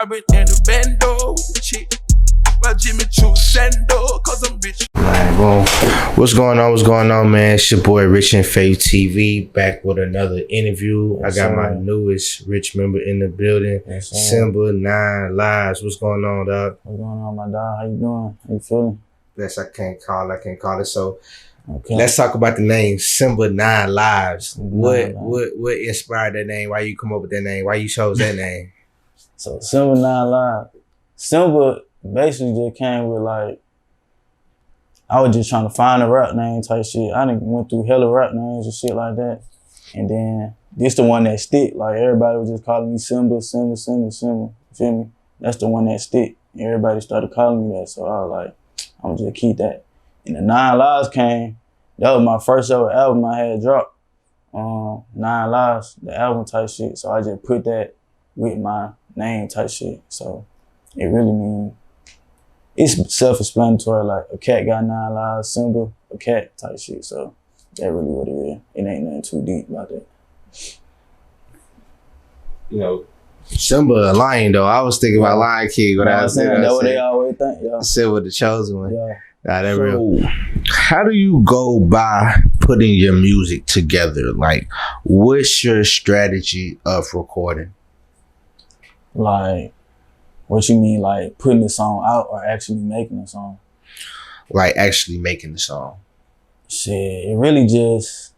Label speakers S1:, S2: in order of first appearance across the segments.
S1: I've been in the bando with the chick. Well, Jimmy Choo Sendo, cause I'm rich.
S2: Alright, well, what's going on? What's going on, man? It's your boy Rich and Faith TV back with another interview.
S3: Yes,
S2: I got
S3: sir.
S2: my newest Rich member in the building,
S3: Yes, sir.
S2: Simbaa9lives. What's going on, dog?
S3: What's going on, my dog? How you doing? How you feeling?
S2: Bless, I can't call it. So
S3: Okay.
S2: let's talk about the name Simbaa9lives.
S3: Nine
S2: What inspired that name? Why you come up with that name? Why you chose that name?
S3: So Simbaa9lives. Simba basically just came with like, I was just trying to find a rap name type shit. I done went through hella rap names and shit like that. And then this the one that stick. Like everybody was just calling me Simba. You feel me? That's the one that stick. And everybody started calling me that. So I was like, I'm gonna just keep that. And the 9 Lives came. That was my first ever album I had dropped. 9 Lives, the album type shit. So I just put that with my name type shit. So it really means, it's self-explanatory. Like a cat got 9 lives, Simba, a cat type shit. So that's really what it is. It ain't nothing too deep about that.
S2: You know, Simba a lion though. I was thinking about Lion King when I was saying
S3: that's what they always think, yeah.
S2: Simba the chosen one.
S3: Yeah.
S2: Nah, that real. How do you go by putting your music together? Like, what's your strategy of recording?
S3: Like, what you mean, like putting the song out or actually making the song?
S2: Like actually making the song.
S3: Shit, it really just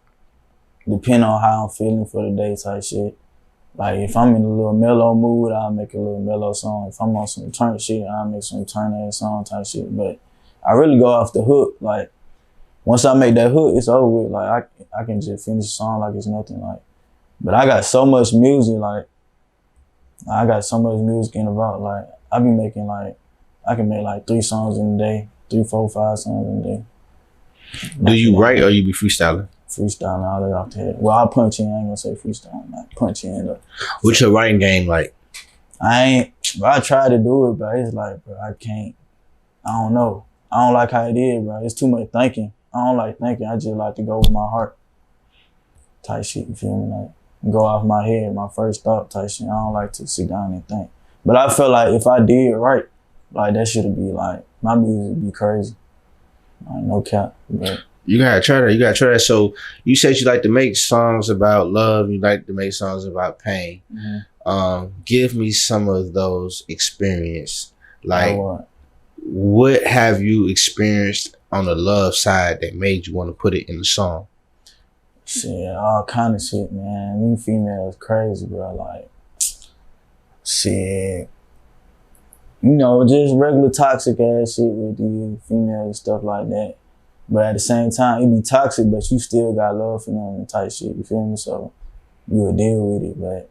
S3: depend on how I'm feeling for the day type shit. Like if I'm in a little mellow mood, I'll make a little mellow song. If I'm on some turn shit, I'll make some turn ass song type shit. But I really go off the hook. Like once I make that hook, it's over with. Like I can just finish the song like it's nothing. Like, but I got so much music. Like I got so much music in the vault. Like I be making like, I can make like 3 songs in a day, 3, 4, 5 songs in a day.
S2: Do you write or you be freestyling?
S3: Freestyling all that off the head. Well, I punch in. I ain't gonna say freestyling. Like punch in.
S2: What's your writing game like?
S3: I try to do it, but it's like, bro, I can't. I don't know. I don't like how it is, bro. It's too much thinking. I don't like thinking. I just like to go with my heart. Type shit, you feel me? Like go off my head, my first thought type shit. I don't like to sit down and think. But I feel like if I did right, like that should be like, my music would be crazy. Like no cap. But
S2: You gotta try that. So you said you like to make songs about love. You like to make songs about pain.
S3: mm-hmm.
S2: Give me some of those experience. Like,
S3: what?
S2: what have you experienced on the love side that made you want to put it in the song?
S3: Shit, all kind of shit, man. These females crazy, bro. Like, shit. You know, just regular toxic ass shit with these females and stuff like that. But at the same time, it be toxic, but you still got love for them and type shit, you feel me? So you'll deal with it, but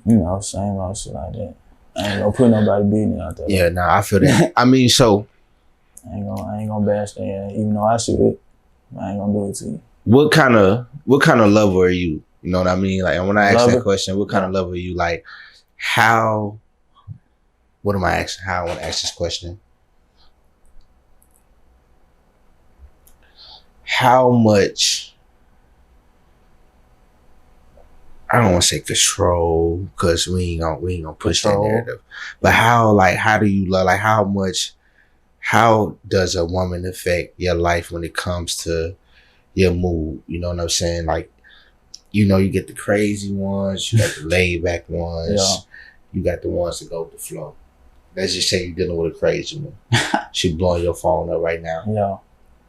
S3: you know, same old shit like that. I ain't gonna put nobody business out there.
S2: Yeah, nah, I feel that. I mean, so
S3: I ain't gonna bash that, even though I should. I ain't gonna do it to you.
S2: what kind of lover are you? You know what I mean? Like when I ask that question, what kind of lover are you? Like what am I asking? How I want to ask this question? How much, I don't want to say control because we ain't gonna push that narrative, but how do you love, like how does a woman affect your life when it comes to your mood? You know what I'm saying? Like, you know, you get the crazy ones, you got the laid back ones, you got the ones that go with the flow. Let's just say you're dealing with a crazy one. She blowing your phone up right now.
S3: Yeah.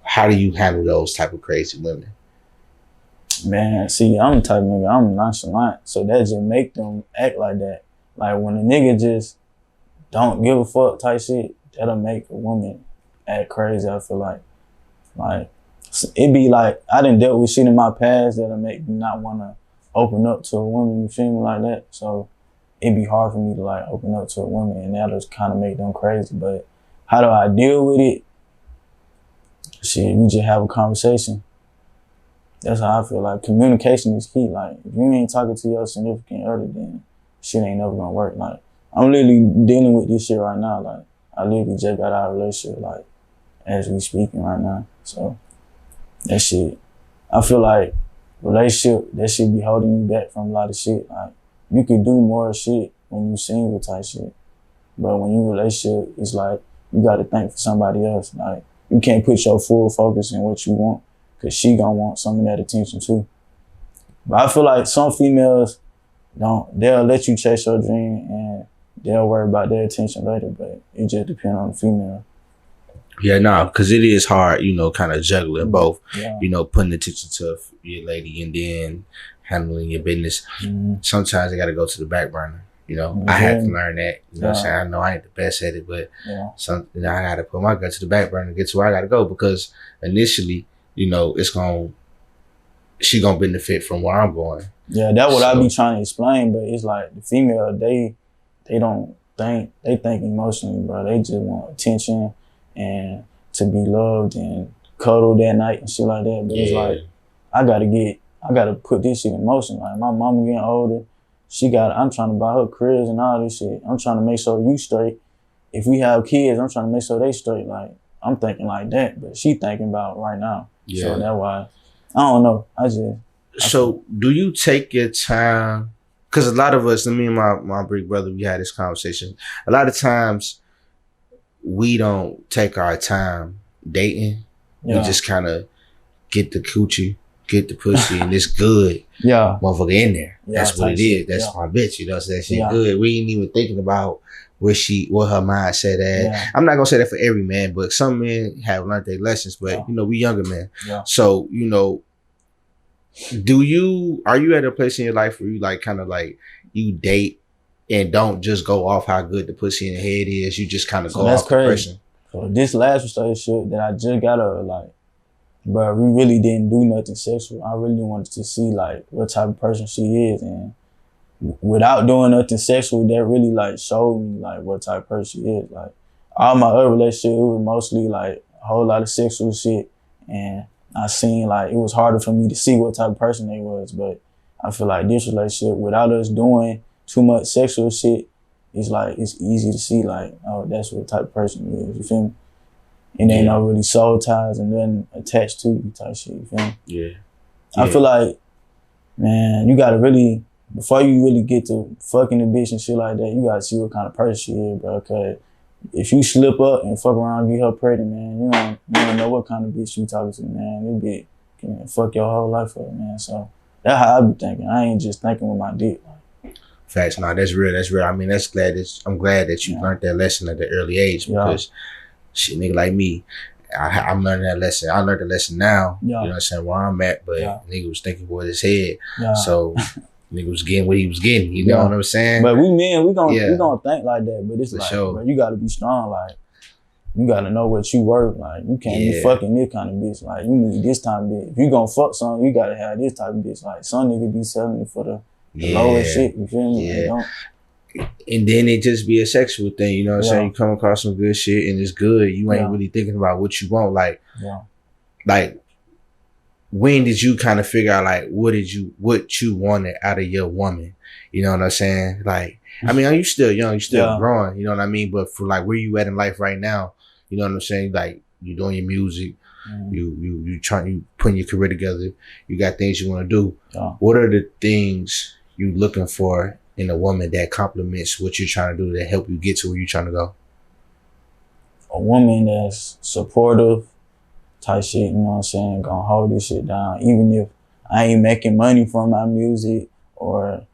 S2: How do you handle those type of crazy women?
S3: Man, see, I'm the type of nigga, I'm nonchalant. So that just make them act like that. Like when a nigga just don't give a fuck type shit, that'll make a woman act crazy, I feel like. Like, it be like, I done dealt with shit in my past that'll make me not want to open up to a woman, you feel me, like that. So it'd be hard for me to like open up to a woman, and that'll kind of make them crazy. But how do I deal with it? Shit, we just have a conversation. That's how I feel. Like communication is key. Like if you ain't talking to your significant other, then shit ain't never gonna work. Like I'm literally dealing with this shit right now. Like I literally just got out of a relationship, like as we speaking right now. So that shit, I feel like relationship, that shit be holding you back from a lot of shit. Like you could do more shit when you single type shit. But when you in a relationship, it's like you got to think for somebody else. Like you can't put your full focus in what you want, cause she gonna want some of that attention too. But I feel like some females they'll let you chase your dream and they'll worry about their attention later. But it just depends on the female.
S2: Yeah, no, because it is hard, kind of juggling both,
S3: Yeah.
S2: putting attention to your lady and then handling your business. Sometimes I got to go to the back burner. I had to learn that. What I'm saying? I know I ain't the best at it, but I got to put my gut to the back burner and get to where I got to go, because initially, she gonna benefit from where I'm going. Yeah,
S3: that's what I be trying to explain, but it's like the female, they don't think, they think emotionally, bro. They just want attention and to be loved and cuddled that night and shit like that. But it's like, I gotta put this shit in motion. Like my mama getting older, I'm trying to buy her cribs and all this shit. I'm trying to make sure you straight. If we have kids, I'm trying to make sure they straight. Like I'm thinking like that, but she thinking about right now. Yeah. So that's why, I don't know.
S2: So do you take your time? Because a lot of us, me and my big brother, we had this conversation. A lot of times we don't take our time dating. We just kind of get the coochie, get the pussy, and it's good. Yeah. Motherfucker in there. That's what it is. That's my bitch. So she good. We ain't even thinking about what her mindset at. Yeah. I'm not gonna say that for every man, but some men have learned their lessons, but we younger men. Yeah. So, are you at a place in your life where you like kind of like you date and don't just go off how good the pussy in the head is, you just kind of go off the person?
S3: So this last relationship that I just got her, like, but we really didn't do nothing sexual. I really wanted to see like what type of person she is, and without doing nothing sexual, that really like showed me like what type of person she is. Like all my other relationships, it was mostly like a whole lot of sexual shit, and I seen like it was harder for me to see what type of person they was. But I feel like this relationship, without us doing too much sexual shit, it's like it's easy to see like, oh, that's what type of person he is. You feel me? And ain't no really soul ties and nothing attached to you type shit. You feel me? Yeah. I feel like, man, you gotta really, before you really get to fucking the bitch and shit like that, you gotta see what kind of person she is, bro. Cause if you slip up and fuck around and get her pregnant, man, you don't know what kind of bitch you talking to, man. This bitch can fuck your whole life up, man. So that's how I be thinking. I ain't just thinking with my dick.
S2: Facts, no, that's real. That's real. I mean, I'm glad that you learned that lesson at the early age, because shit, nigga like me, I'm learning that lesson. I learned the lesson now. You know what I'm saying, where I'm at, but nigga was thinking with his head. So nigga was getting what he was getting. You know what I'm saying?
S3: But we men, we gonna think like that. But it's for like, bro, you gotta be strong. Like you gotta know what you worth. Like you can't be fucking this kind of bitch. Like you need this type of bitch. If you gonna fuck something, you gotta have this type of bitch. Like some nigga be selling it for the lowest shit. You feel me?
S2: Yeah. And then it just be a sexual thing. You know what I'm saying? You come across some good shit and it's good. You ain't really thinking about what you want. Like when did you kind of figure out like what you wanted out of your woman? You know what I'm saying? Like, I mean, you still young, you still growing, you know what I mean? But for like where you at in life right now, you know what I'm saying? Like you doing your music, you putting your career together, you got things you want to do. What are the things you looking for in a woman that complements what you're trying to do to help you get to where you're trying to go?
S3: A woman that's supportive type shit, you know what I'm saying, gonna hold this shit down. Even if I ain't making money from my music or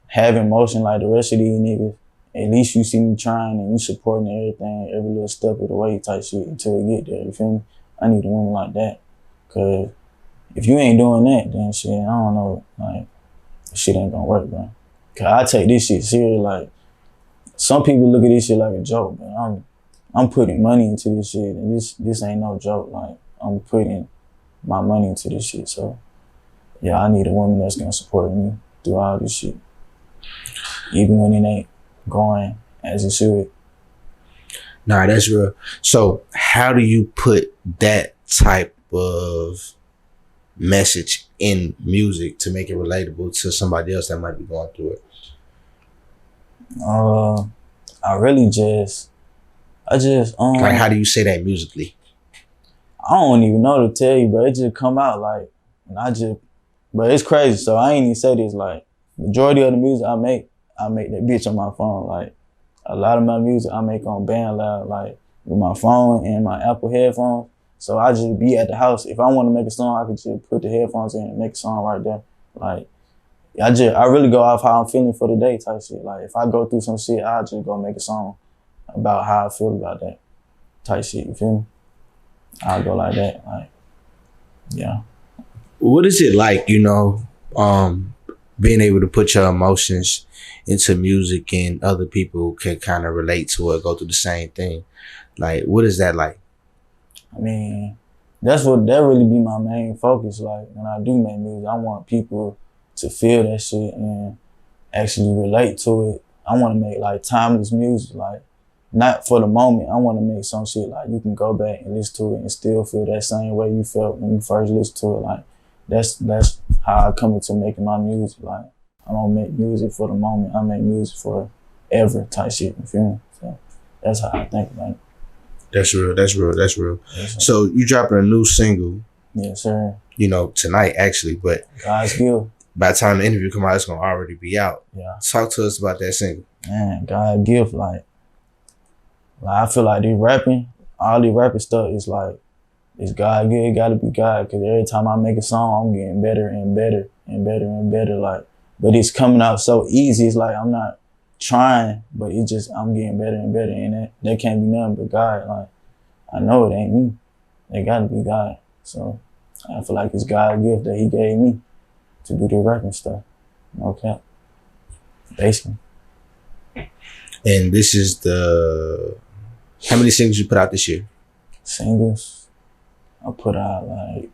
S3: having motion like the rest of these niggas, at least you see me trying and you supporting everything, every little step of the way type shit until we get there, you feel me? I need a woman like that. Cause if you ain't doing that, then shit, I don't know, like, shit ain't gonna work, bro. Cause I take this shit serious. Like, some people look at this shit like a joke, man. I'm putting money into this shit, and this ain't no joke. Like, I'm putting my money into this shit. So, yeah, I need a woman that's gonna support me through all this shit, even when it ain't going as it should.
S2: Nah, that's real. So, how do you put that type of message in music to make it relatable to somebody else that might be going through it?
S3: I just
S2: like, how do you say that musically?
S3: I don't even know to tell you, bro. It just come out like, and but it's crazy. So I ain't even say this, like, majority of the music I make, I make that bitch on my phone. Like a lot of my music I make on BandLab, like with my phone and my Apple headphones. So I just be at the house. If I want to make a song, I could just put the headphones in and make a song right there. Like I really go off how I'm feeling for the day type shit. Like if I go through some shit, I'll just go make a song about how I feel about that type shit. You feel me? I'll go like that. Like, yeah.
S2: What is it like, being able to put your emotions into music and other people can kind of relate to it, go through the same thing? Like, what is that like?
S3: I mean, that really be my main focus. Like when I do make music, I want people to feel that shit and actually relate to it. I want to make like timeless music, like not for the moment. I want to make some shit like you can go back and listen to it and still feel that same way you felt when you first listened to it. Like that's how I come into making my music. Like I don't make music for the moment. I make music for ever type shit. You feel me? So that's how I think about it.
S2: That's real.
S3: Yes, sir.
S2: So you dropping a new single?
S3: Yes, sir.
S2: Tonight actually, but
S3: God's gift.
S2: by the time the interview come out, it's gonna already be out.
S3: Yeah.
S2: Talk to us about that single.
S3: Man, God gift. Like I feel like all the rapping stuff is like, it's God gift. It gotta be God. Cause every time I make a song, I'm getting better and better and better and better. Like, but it's coming out so easy. It's like I'm not trying, but I'm getting better and better. And that can't be nothing but God. Like, I know it ain't me. It gotta be God. So I feel like it's God's gift that He gave me to do the rapping stuff. No cap. Basically.
S2: And this is how many singles you put out this year?
S3: Singles? I put out like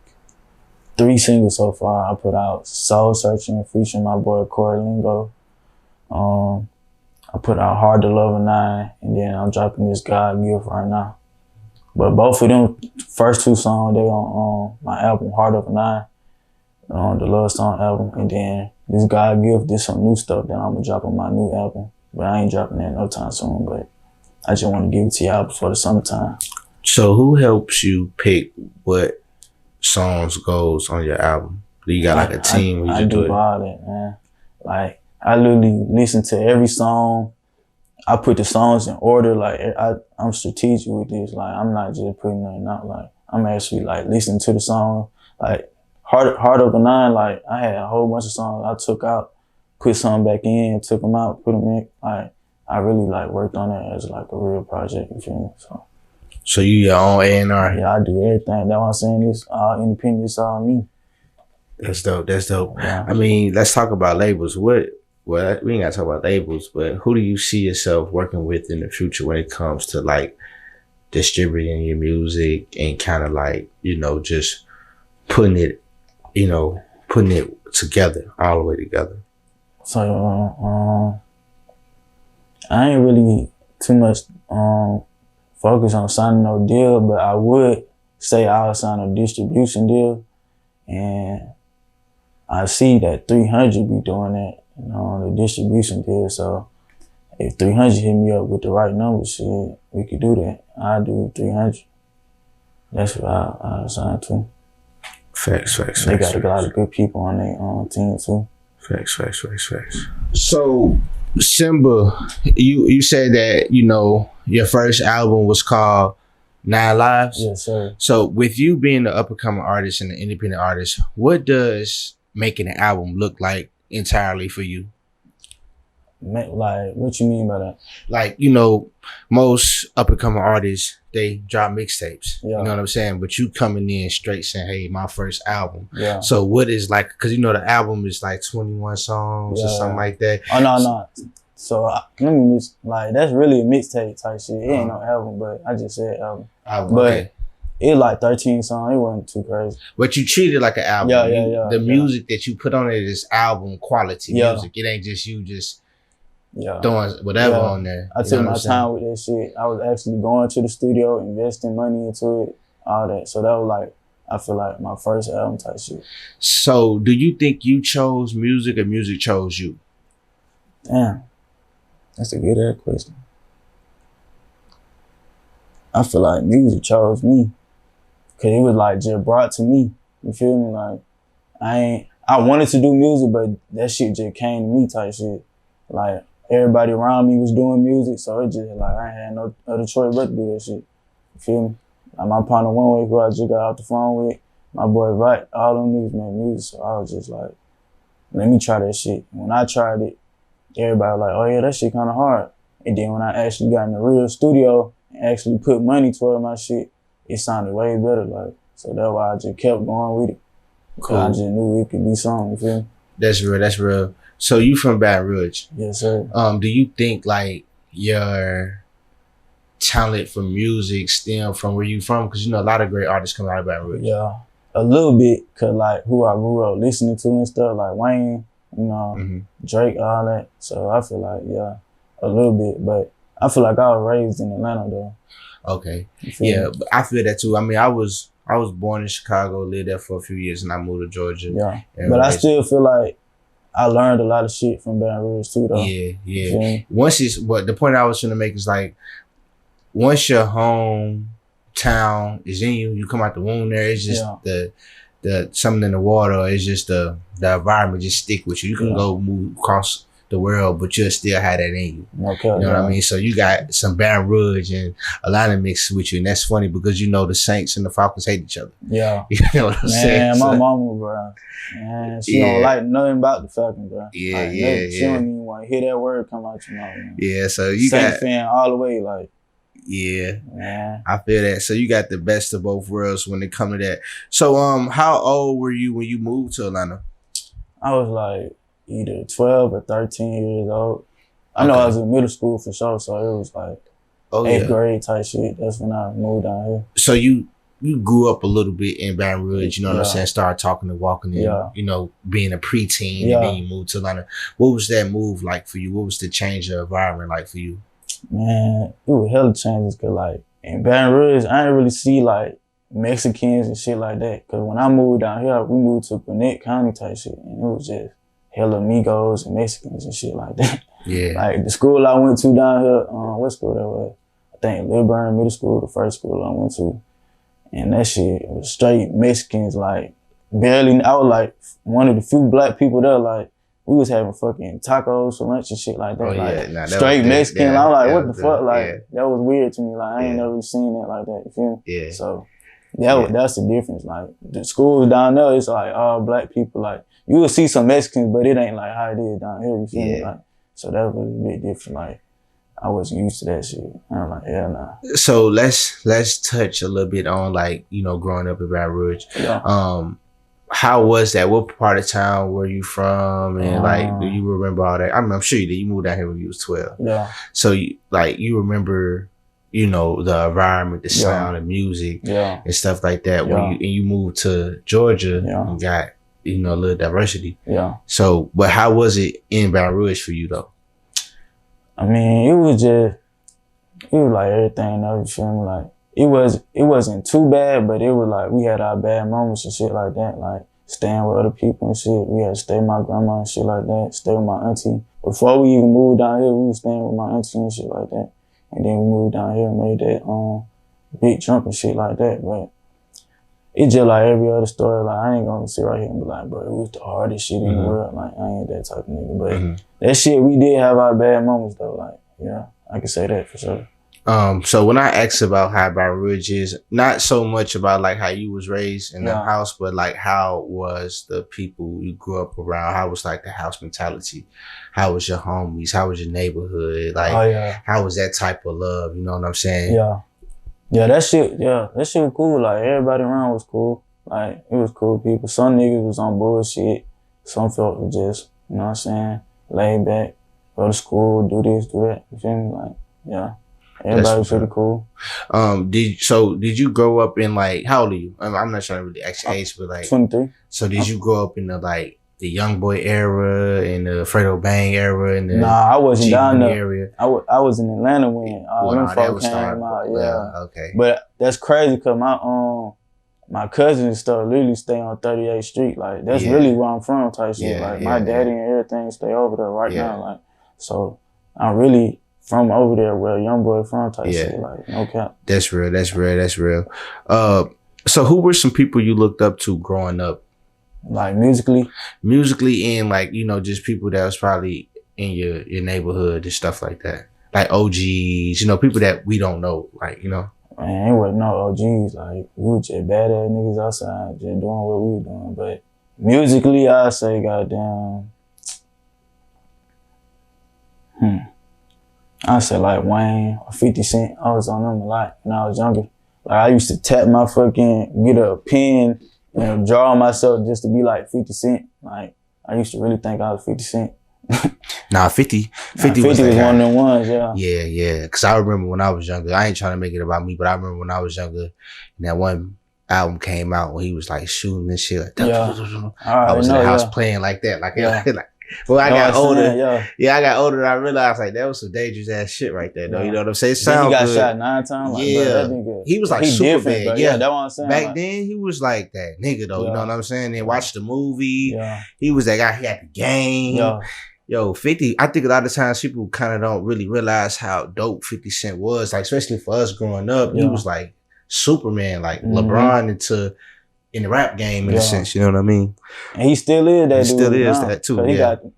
S3: 3 singles so far. I put out Soul Searching featuring my boy Corey Lingo. I put out Hard to Love a 9, and then I'm dropping this God Gift right now. But both of them first 2 songs, they on my album Heart of a 9, the Love Song album, and then this God Gift, this some new stuff that I'm gonna drop on my new album. But I ain't dropping that no time soon, but I just want to give it to y'all before the summertime. So
S2: who helps you pick what songs goes on your album? Do you got like a team?
S3: I do all that, man. Like I literally listen to every song. I put the songs in order. Like I'm strategic with this. Like I'm not just putting nothing out. Like I'm actually like listening to the song. Like Heart of a 9. Like I had a whole bunch of songs I took out, put some back in, took them out, put them in. Like I really like worked on it as like a real project. You feel me? So
S2: you your own A&R?
S3: Yeah, I do everything. That's why I'm saying this all independent. It's all me.
S2: That's dope.
S3: Yeah.
S2: I mean, let's talk about labels. Well, we ain't gotta talk about labels, but who do you see yourself working with in the future when it comes to like distributing your music and kind of like, just putting it together, all the way together?
S3: So, I ain't really too much focus on signing no deal, but I would say I'll sign a distribution deal, and I see that 300 be doing that, the distribution deal. So if 300 hit me up with the right number, shit, we could do that. I'll do 300. That's what I'll sign to.
S2: Facts.
S3: They got a lot of good people on their team too.
S2: Facts. So, Simba, you said that, your first album was called 9 Lives?
S3: Yes, sir.
S2: So, with you being the up-and-coming artist and the independent artist, what does making an album look like entirely for you?
S3: Like, what you mean by that?
S2: Like, most up-and-coming artists, they drop mixtapes.
S3: Yeah.
S2: You know what I'm saying? But you coming in straight saying, hey, my first album.
S3: Yeah.
S2: So what is like, because the album is like 21 songs or something like that.
S3: Oh, no. So let me that's really a mixtape type shit. It ain't no album, but I just said album. But it like 13 songs. It wasn't too crazy.
S2: But you treat it like an album.
S3: Yeah.
S2: The music that you put on it is album quality music. It ain't just you throwing whatever on there.
S3: I took my time with that shit. I was actually going to the studio, investing money into it, all that. So that was like, I feel like my first album type shit.
S2: So do you think you chose music or music chose you?
S3: Damn. That's a good ass question. I feel like music chose me. Cause it was like just brought to me. You feel me? Like I wanted to do music, but that shit just came to me type shit. Like everybody around me was doing music, so it just like I ain't had no other choice but to do that shit. You feel me? Like my partner one way who I just got off the phone with, my boy Vite, all them niggas make music, so I was just like, let me try that shit. When I tried it, everybody was like, oh yeah, that shit kind of hard. And then when I actually got in the real studio and actually put money toward my shit, it sounded way better. Like, so that's why I just kept going with it. Cool. I just knew it could be something, you feel me?
S2: That's real, that's real. So you from Baton Rouge?
S3: Yes, sir.
S2: Do you think like your talent for music stem from where you from? Because you know a lot of great artists come out of Baton Rouge.
S3: Yeah, a little bit, cause like who I grew up listening to and stuff, like Wayne, you know, Drake, all that. So I feel like, yeah, a little bit, but I feel like I was raised in Atlanta though.
S2: Okay, yeah, but I feel that too. I mean, I was born in Chicago, lived there for a few years, and I moved to Georgia.
S3: Yeah, but I still feel like I learned a lot of shit from Baton Rouge too, though.
S2: Yeah, yeah. Once it's, but the point I was trying to make is like, once your hometown is in you, you come out the womb there. It's just the something in the water. It's just the environment just stick with you. You can go move across the world, but you'll still have that in you.
S3: Okay,
S2: you know what I mean? So you got some Baton Rouge and Atlanta mixed with you, and that's funny because you know the Saints and the Falcons hate each other.
S3: Yeah,
S2: you know what I'm saying?
S3: Man, my mama, bro, man, she don't like nothing about the Falcons, bro.
S2: Yeah,
S3: like, She don't even want to hear that word come out your mouth. Man.
S2: Yeah, so you
S3: Saint
S2: got
S3: fan all the way, like.
S2: Yeah,
S3: man.
S2: I feel that. So you got the best of both worlds when it come to that. So how old were you when you moved to Atlanta?
S3: I was like either 12 or 13 years old. I know I was in middle school for sure, so it was like 8th grade type shit. That's when I moved down here.
S2: So you grew up a little bit in Baton Rouge, you know what I'm saying? Started talking and walking and, you know, being a preteen and then you moved to Atlanta. What was that move like for you? What was the change of environment like for you?
S3: Man, it was hella changes cause like in Baton Rouge, I didn't really see like Mexicans and shit like that. Cause when I moved down here, we moved to Gwinnett County type shit, and it was just hella Migos and Mexicans and shit like that.
S2: Yeah.
S3: Like the school I went to down here, what school that was? I think Lilburn Middle School, the first school I went to, and that shit was straight Mexicans. Like barely, I was like one of the few black people there. Like. We was having fucking tacos for lunch and shit like that. Like straight Mexican. I'm like, what the fuck? Like that was weird to me. Like I ain't never really seen that like that. You feel me? Yeah. So that's the difference. Like the schools down there, it's like all black people. Like you will see some Mexicans, but it ain't like how it is down here. You feel me? Like so that was a bit different. Like I wasn't used to that shit. I'm like, hell nah.
S2: So let's touch a little bit on like, you know, growing up in Baton Rouge.
S3: Yeah.
S2: How was that? What part of town were you from? And like, do you remember all that? I'm sure you did. You moved down here when you was 12.
S3: Yeah.
S2: So you remember, you know, the environment, the sound, the music, and stuff like that. When you moved to Georgia, and got, you know, a little diversity.
S3: Yeah.
S2: So, but how was it in Baton Rouge for you though?
S3: I mean, it was like everything else. You feel me? Like. It wasn't too bad, but it was like we had our bad moments and shit like that, like staying with other people and shit. We had to stay with my grandma and shit like that, stay with my auntie. Before we even moved down here, we was staying with my auntie and shit like that. And then we moved down here and made that big jump and shit like that. But it's just like every other story. Like I ain't gonna sit right here and be like, bro, it was the hardest shit in the world. Like I ain't that type of nigga. But that shit, we did have our bad moments though. Like, yeah, I can say that for sure.
S2: So when I asked about how Baton Rouge is, not so much about like how you was raised in the house, but like how was the people you grew up around? How was like the house mentality? How was your homies? How was your neighborhood? Like, how was that type of love? You know what I'm saying?
S3: Yeah, that shit was cool. Like everybody around was cool. Like it was cool people. Some niggas was on bullshit. Some felt was just, you know what I'm saying, laid back, go to school, do this, do that. You feel me? Like, yeah. Everybody was pretty cool.
S2: Did you grow up in like, how old are you? I'm not trying to really ask your age, but like
S3: 23.
S2: So did you grow up in the like the Young Boy era and the Fredo Bang era and the
S3: I wasn't down there.
S2: Area?
S3: I was in Atlanta when them folks came out. Yeah.
S2: Okay.
S3: But that's crazy because my cousins and stuff literally stay on 38th Street. Like that's really where I'm from type shit. Like my daddy and everything stay over there right now. Like so I'm really from over there where Young Boy from type shit, like no cap.
S2: That's real. So who were some people you looked up to growing up?
S3: Like musically
S2: and like, you know, just people that was probably in your neighborhood and stuff like that? Like OGs, people that we don't know, like,
S3: Man, ain't with no OGs. Like, we were just badass niggas outside, just doing what we were doing. But musically, I say, goddamn, I say like Wayne or 50 Cent. I was on them a lot when I was younger. Like, I used to get a pen and draw myself just to be like 50 Cent. Like, I used to really think I was 50 Cent.
S2: Nah, 50
S3: was one of them ones, yeah.
S2: Yeah. Because I remember when I was younger, I ain't trying to make it about me, but I remember when I was younger, and that one album came out when he was like shooting and shit. Like, I was in the house playing like that. Like, well, I got older. I got older and I realized like that was some dangerous ass shit right there, though. You know what I'm saying? It sounds
S3: good. He got
S2: good.
S3: shot 9 times. Like, bro, that nigga,
S2: he was like super bad.
S3: Yeah, that's what I'm saying.
S2: Back then, he was like that nigga, though. You know what I'm saying? Then watch the movie. Yeah. He was that guy. He had the game. Yeah. Yo, 50, I think a lot of times people kind of don't really realize how dope 50 Cent was. Like, especially for us growing up, he was like Superman, like LeBron in the rap game in a sense, you know what I mean?
S3: And he still is that dude. He still is
S2: that too,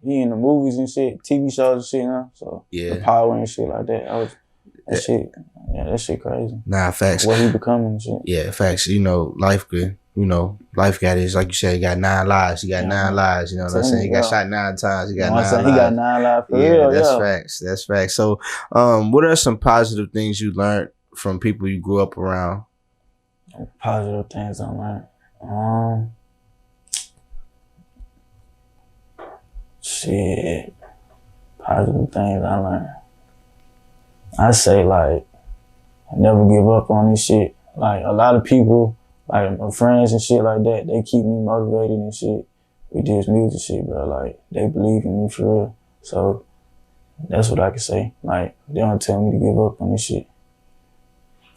S3: He in the movies and shit, TV shows and shit now. So, the power and shit like that. That shit crazy.
S2: Nah, facts.
S3: What he becoming and shit.
S2: Yeah, facts. Life good. Life got his, like you said, he got 9 lives. He got 9 lives, you know what I'm saying? He got shot 9 times. He got 9 lives.
S3: He got 9 lives for real,
S2: that's facts. That's facts. So, what are some positive things you learned from people you grew up around?
S3: Positive things I learned? Shit. Positive things I learned. I say, like, never give up on this shit. Like, a lot of people, like my friends and shit like that, they keep me motivated and shit with this music shit, bro. Like, they believe in me for real. So, that's what I can say. Like, they don't tell me to give up on this shit.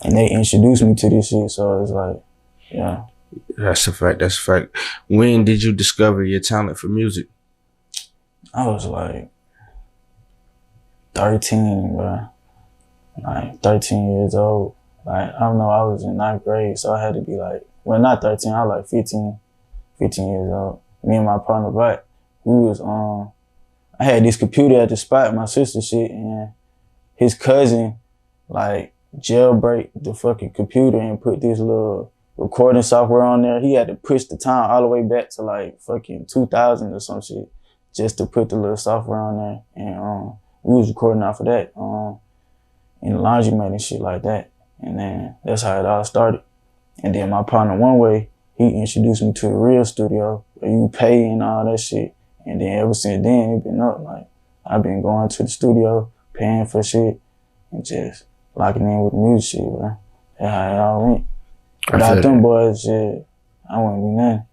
S3: And they introduced me to this shit, so it's like, yeah.
S2: That's a fact. When did you discover your talent for music?
S3: I was like 13, bro. Like 13 years old. Like, I don't know, I was in 9th grade, so I had to be like, well, not 13, I was like 15 years old. Me and my partner, but I had this computer at the spot, my sister shit, and his cousin, like, jailbreak the fucking computer and put this little recording software on there. He had to push the time all the way back to like fucking 2000 or some shit just to put the little software on there. And we was recording off of that in the laundromat and shit like that. And then that's how it all started. And then my partner, one way, he introduced me to a real studio where you pay and all that shit. And then ever since then, it been up. Like, I've been going to the studio, paying for shit, and just locking in with the music shit, bro. That's how it all went. Without them boys, shit, I wouldn't be nothing.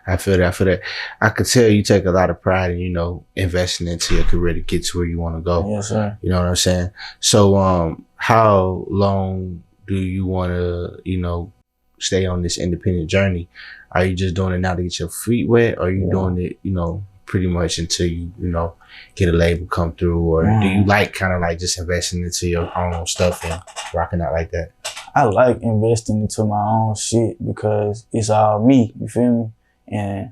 S2: I feel that. I could tell you take a lot of pride in, investing into your career to get to where you want to go.
S3: Yes, sir.
S2: You know what I'm saying? So, how long do you want to, stay on this independent journey? Are you just doing it now to get your feet wet? Or are you doing it, pretty much until you, get a label come through? Or do you like kind of like just investing into your own stuff and rocking out like that?
S3: I like investing into my own shit because it's all me, you feel me? And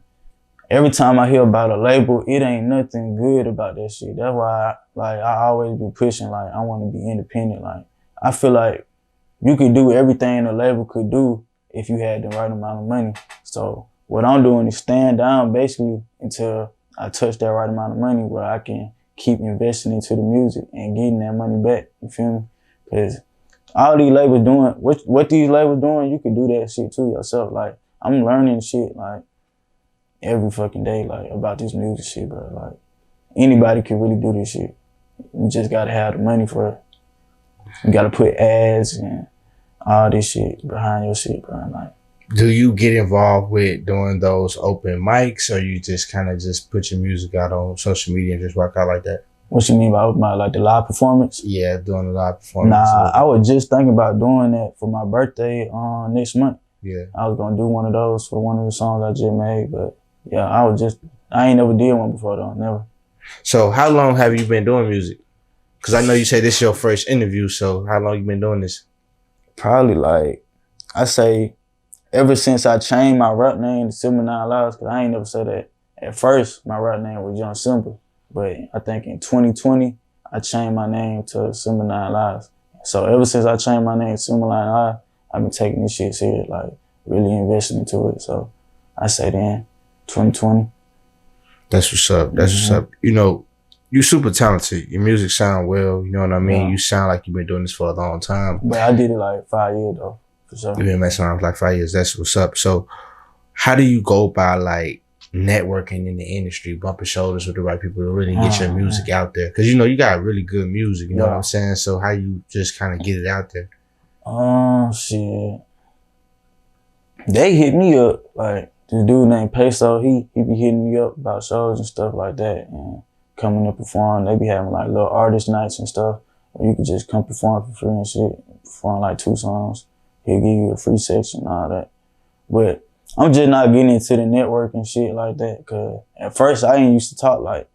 S3: every time I hear about a label, it ain't nothing good about that shit. That's why I always be pushing, like, I want to be independent. Like, I feel like you could do everything a label could do if you had the right amount of money. So what I'm doing is stand down basically until I touch that right amount of money where I can keep investing into the music and getting that money back, you feel me? Because all these labels doing, what these labels doing, you can do that shit too yourself. Like, I'm learning shit, like, every fucking day, like, about this music shit, bro. Like, anybody can really do this shit. You just gotta have the money for it. You gotta put ads and all this shit behind your shit, bro. Like,
S2: do you get involved with doing those open mics, or you just kind of just put your music out on social media and just rock out like that?
S3: What you mean by open mic, like the live performance?
S2: Yeah, doing a live performance.
S3: Nah, I was just thinking about doing that for my birthday next month.
S2: Yeah. I
S3: was gonna do one of those for one of the songs I just made, but yeah, I ain't never did one before though, never.
S2: So how long have you been doing music? Because I know you say this is your first interview, so how long you been doing this?
S3: Probably like, I say, ever since I changed my rap name to Simbaa9lives, because I ain't never said that. At first, my rap name was Young Simba. But I think in 2020, I changed my name to Simbaa9lives. So ever since I changed my name to Simbaa9lives, I've been taking this shit serious, like really investing into it. So I say then, 2020.
S2: That's what's up. That's what's up. You know, you super talented. Your music sound well. You know what I mean?
S3: Yeah.
S2: You sound like you've been doing this for a long time.
S3: But I did it like 5 years though, for sure.
S2: You've been messing around for like 5 years. That's what's up. So how do you go about like networking in the industry, bumping shoulders with the right people to really get your music out there? Because, you know, you got really good music. You know what I'm saying? So how you just kind of get it out there?
S3: Shit. They hit me up, like, this dude named Peso, he be hitting me up about shows and stuff like that, and coming to perform. They be having like little artist nights and stuff where you could just come perform for free and shit, perform like 2 songs. He'll give you a free section and all that. But I'm just not getting into the network and shit like that, cause at first I ain't used to talk like,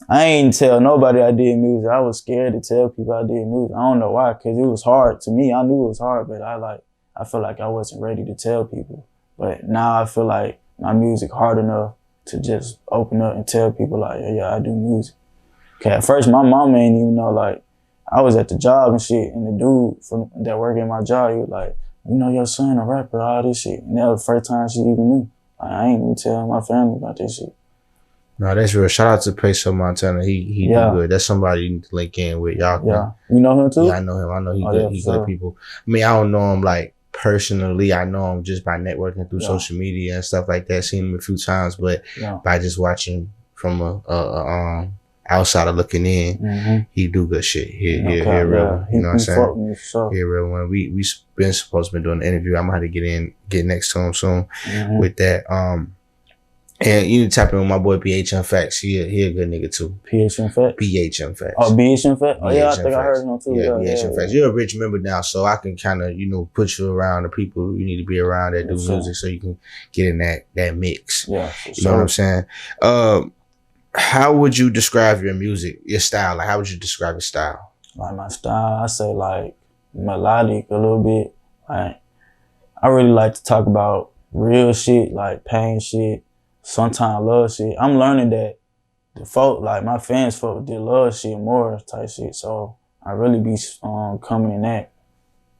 S3: I ain't tell nobody I did music. I was scared to tell people I did music. I don't know why, cause it was hard to me. I knew it was hard, but I feel like I wasn't ready to tell people. But now I feel like my music hard enough to just open up and tell people like, yeah, I do music. Cause at first my mom ain't even know, like, I was at the job and shit, and the dude that worked at my job, he was like, you know, your son a rapper, all this shit. And that was the first time she even knew. Like, I ain't even telling my family about this shit.
S2: No, that's real. Shout out to Peso Montana. He do good. That's somebody you need to link in with. Y'all.
S3: Yeah. You know him too?
S2: Yeah, I know him. I know he good.
S3: Yeah,
S2: He good people. I mean, I don't know him like personally. I know him just by networking through social media and stuff like that. Seen him a few times, but by just watching from a outsider looking in, he do good shit. He real. You know what I'm saying? He real one. We been supposed to be doing an interview. I'm gonna have to get next to him soon with that. And you need to tap in with my boy BHM Facts. He a good nigga too.
S3: BHM Facts?
S2: BHM Facts.
S3: Oh, BHM Facts? Oh, yeah, I think
S2: Facts.
S3: I heard him too.
S2: Yeah, BHM Facts. You're a rich member now, so I can kind of, you know, put you around the people you need to be around that do music so you can get in that mix.
S3: Yeah,
S2: you know what I'm saying? How would you describe your music, your style? Like, how would you describe your style?
S3: Like, my style, I say, like, melodic a little bit. Like, I really like to talk about real shit, like pain shit, sometimes love shit. I'm learning that the folk, like my fans folk, they love shit more type shit. So I really be coming in that.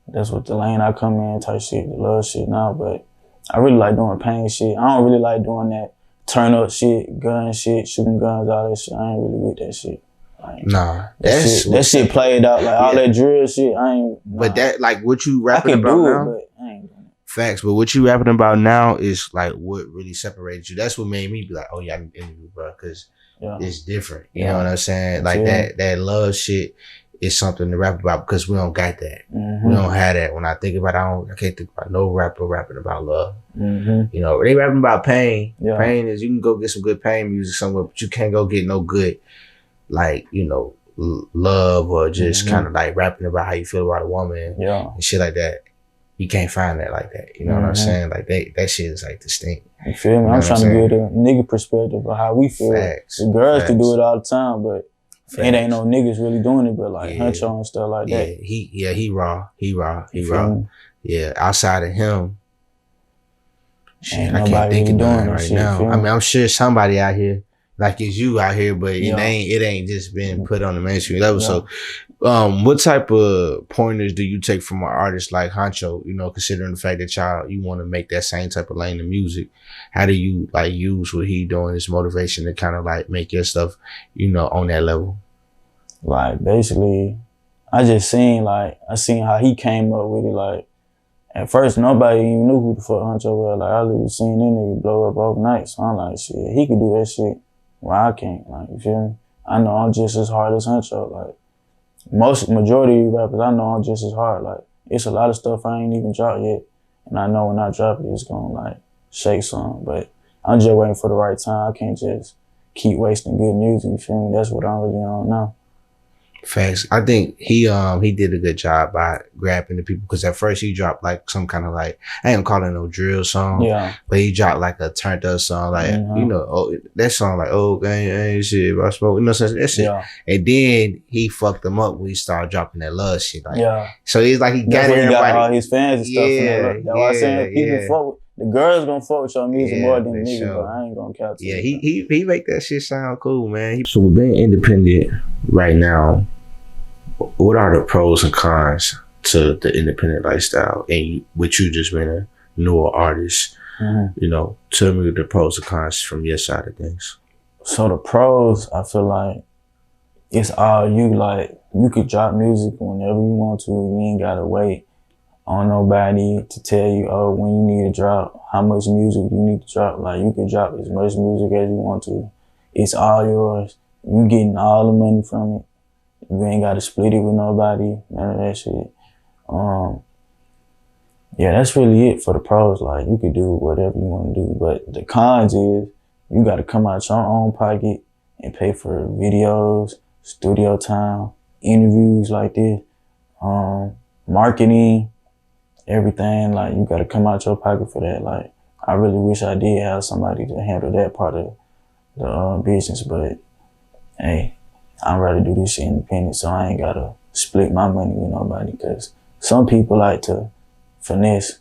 S3: That's what the lane I come in type shit, the love shit now. But I really like doing pain shit. I don't really like doing that turn up shit, gun shit, shooting guns, all that shit. I ain't really with that shit. Like,
S2: nah,
S3: that shit played out, like all that drill shit. I ain't. Nah.
S2: But that, like, what you rapping
S3: I can
S2: about
S3: do
S2: now?
S3: It, but I ain't doing it.
S2: Facts, but what you rapping about now is like what really separated you. That's what made me be like, oh yeah, I need to interview, bro, because it's different. You know what I'm saying? Like that love shit is something to rap about because we don't got that. We don't have that. When I think about it, I can't think about no rapper rapping about love. You know, they rapping about pain. Pain is, you can go get some good pain music somewhere, but you can't go get no good, like, you know, love or just kind of like rapping about how you feel about a woman and shit like that. You can't find that like that. You know what I'm saying? Like that shit is like distinct.
S3: You feel me?
S2: You know
S3: I'm trying to get a nigga perspective of how we feel.
S2: Facts.
S3: The girls can do it all the time, but it ain't no niggas really doing it, but like Huncho and stuff like that.
S2: He raw. Yeah, outside of him, shit, I can't think of doing it right now. I mean, I'm sure somebody out here, like it's you out here, but it ain't just been put on the mainstream level. So what type of pointers do you take from an artist like Huncho, you know, considering the fact that you want to make that same type of lane of music? How do you like use what he doing as motivation to kind of like make your stuff, you know, on that level?
S3: Like basically, I seen how he came up with it. Like at first nobody even knew who the fuck Huncho was. Like I literally seen that nigga blow up overnight. So I'm like, shit, he could do that shit. Well, I can't. Like, you feel me? I know I'm just as hard as Huncho. Like majority of rappers, I know I'm just as hard. Like, it's a lot of stuff I ain't even dropped yet. And I know when I drop it, it's gonna like shake some. But I'm just waiting for the right time. I can't just keep wasting good music, you feel me? That's what I'm really on now.
S2: Facts. I think he did a good job by grabbing the people, because at first he dropped like some kind of like, I ain't gonna call it no drill song, but he dropped like a turned up song, like you know, that song like gang shit, I smoke, you know, that shit. And then he fucked them up when he started dropping that love shit. Like, so he's like he got everybody,
S3: got all his fans and stuff. That's why I saying people fuck with. The girls gonna fuck with your music more than the nigga,
S2: sure.
S3: but I ain't gonna count.
S2: Yeah, he make that shit sound cool, man. So being independent right now, what are the pros and cons to the independent lifestyle? And with you just being a newer artist, you know, tell me the pros and cons from your side of things.
S3: So the pros, I feel like it's all you. Like, you could drop music whenever you want to. You ain't gotta wait on nobody to tell you, oh, when you need to drop, how much music you need to drop. Like, you can drop as much music as you want to. It's all yours. You getting all the money from it. You ain't gotta split it with nobody. None of that shit. Yeah, that's really it for the pros. Like, you could do whatever you want to do. But the cons is you got to come out your own pocket and pay for videos, studio time, interviews like this, marketing, everything. Like, you got to come out your pocket for that. Like, I really wish I did have somebody to handle that part of the business. But hey, I'd rather do this shit independent, so I ain't got to split my money with nobody. Because some people like to finesse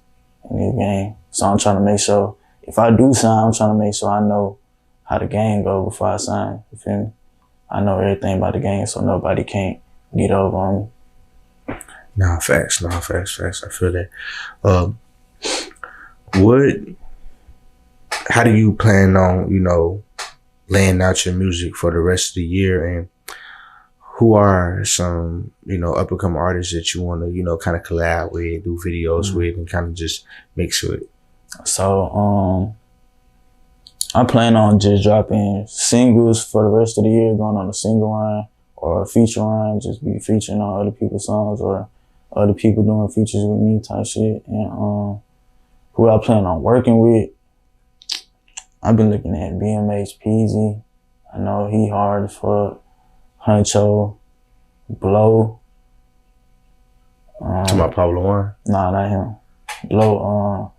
S3: in this game. So I'm trying to make sure, if I do sign, I'm trying to make sure I know how the game go before I sign. You feel me? I know everything about the game, so nobody can't get over on me.
S2: Nah, facts. I feel that. How do you plan on, you know, laying out your music for the rest of the year? And who are some, you know, up and coming artists that you want to, you know, kind of collab with, do videos with, and kind of just mix with?
S3: So, I plan on just dropping singles for the rest of the year, going on a single run or a feature run, just be featuring on other people's songs or other people doing features with me type shit. And who I plan on working with, I've been looking at BMH Peasy. I know he hard as fuck. Huncho, Blow.
S2: To my Pablo One?
S3: Nah, not him. Blow,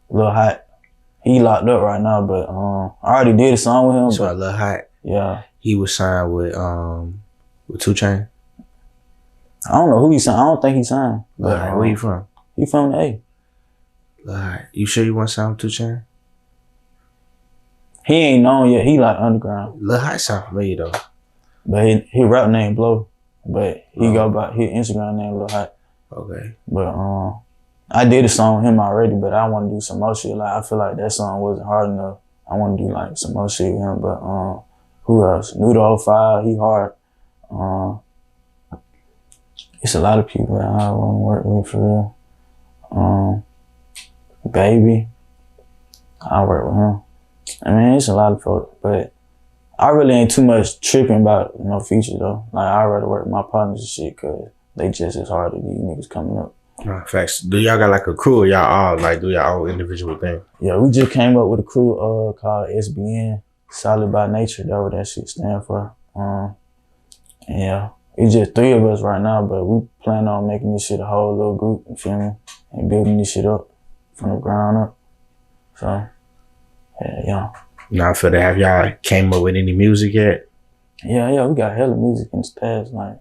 S3: Lil Hot. He locked up right now, but I already did a song with him.
S2: So Lil Hot.
S3: Yeah.
S2: He was signed with 2 Chainz.
S3: I don't know who he signed. I don't think he signed. But
S2: where you from?
S3: He from the A.
S2: Lil Hot. You sure you want to sign with 2 Chainz?
S3: He ain't known yet. He like underground.
S2: Lil Hot sound familiar though.
S3: But he rap name Blow. But he go by his Instagram name Lil Hot.
S2: Okay.
S3: But I did a song with him already, but I want to do some more shit. Like, I feel like that song wasn't hard enough. I want to do like some more shit with him. But who else? Nudo 05, he hard. It's a lot of people that I want to work with for real. Baby, I work with him. I mean, it's a lot of folks, but I really ain't too much tripping about no features though. Like, I'd rather work with my partners and shit, cause they just as hard as these niggas coming up.
S2: Facts. Do y'all got like a crew or y'all all like do y'all own individual thing?
S3: Yeah, we just came up with a crew called SBN, Solid by Nature. That's what that shit stand for. Yeah, it's just 3 of us right now, but we plan on making this shit a whole little group, you feel me? And building this shit up from the ground up. So, yeah.
S2: Now for that, have y'all came up with any music yet?
S3: Yeah, we got hella music in the stash. Like,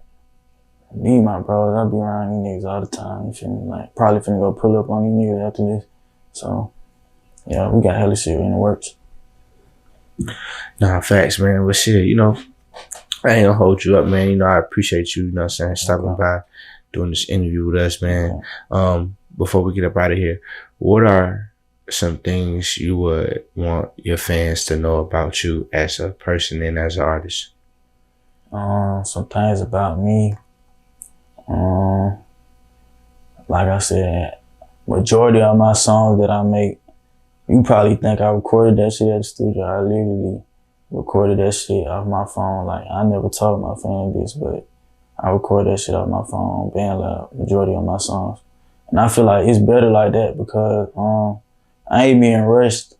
S3: me and my bros, I be around these niggas all the time, you feel me? Like, probably finna go pull up on these niggas after this. So, yeah, we got hella shit in the works.
S2: Nah, facts, man. But shit, you know, I ain't gonna hold you up, man. You know, I appreciate you, you know what I'm saying, stopping by, doing this interview with us, man. Before we get up out of here, what are some things you would want your fans to know about you as a person and as an artist?
S3: Some things about me. Like I said, majority of my songs that I make, you probably think I recorded that shit at the studio. I literally recorded that shit off my phone. Like, I never told my fan this, but I recorded that shit off my phone on BandLab, majority of my songs. And I feel like it's better like that because I ain't being rushed.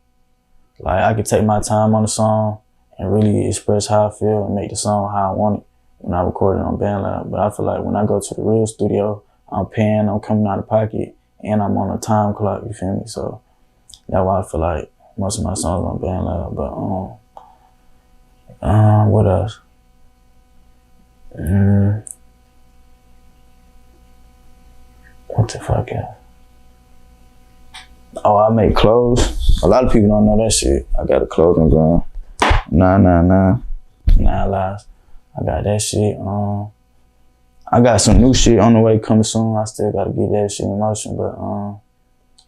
S3: Like, I could take my time on the song and really express how I feel and make the song how I want it when I record it on BandLab. But I feel like when I go to the real studio, I'm paying, I'm coming out of pocket, and I'm on a time clock, you feel me? So that's why I feel like most of my songs on BandLab. But what else? What the fuck else? Oh, I make clothes. A lot of people don't know that shit. I got a clothing brand. 9lives. I got that shit. I got some new shit on the way coming soon. I still gotta get that shit in motion, but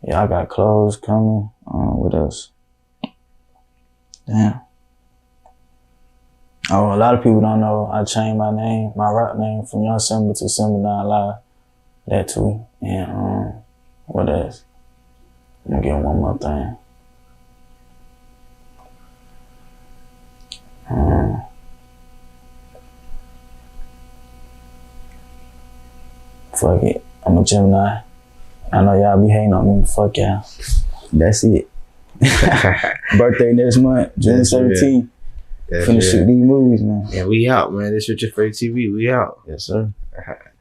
S3: yeah, I got clothes coming. What else? Damn. Oh, a lot of people don't know I changed my name, my rap name from Young Simba to Simbaa9lives. That too. And what else? I'm gonna get one more thing. Fuck it. I'm a Gemini. I know y'all be hating on me. Fuck y'all. That's it. Birthday next month, June 17th. Finna shoot these movies, man.
S2: Yeah, we out, man. This is your favorite TV. We out.
S3: Yes, sir.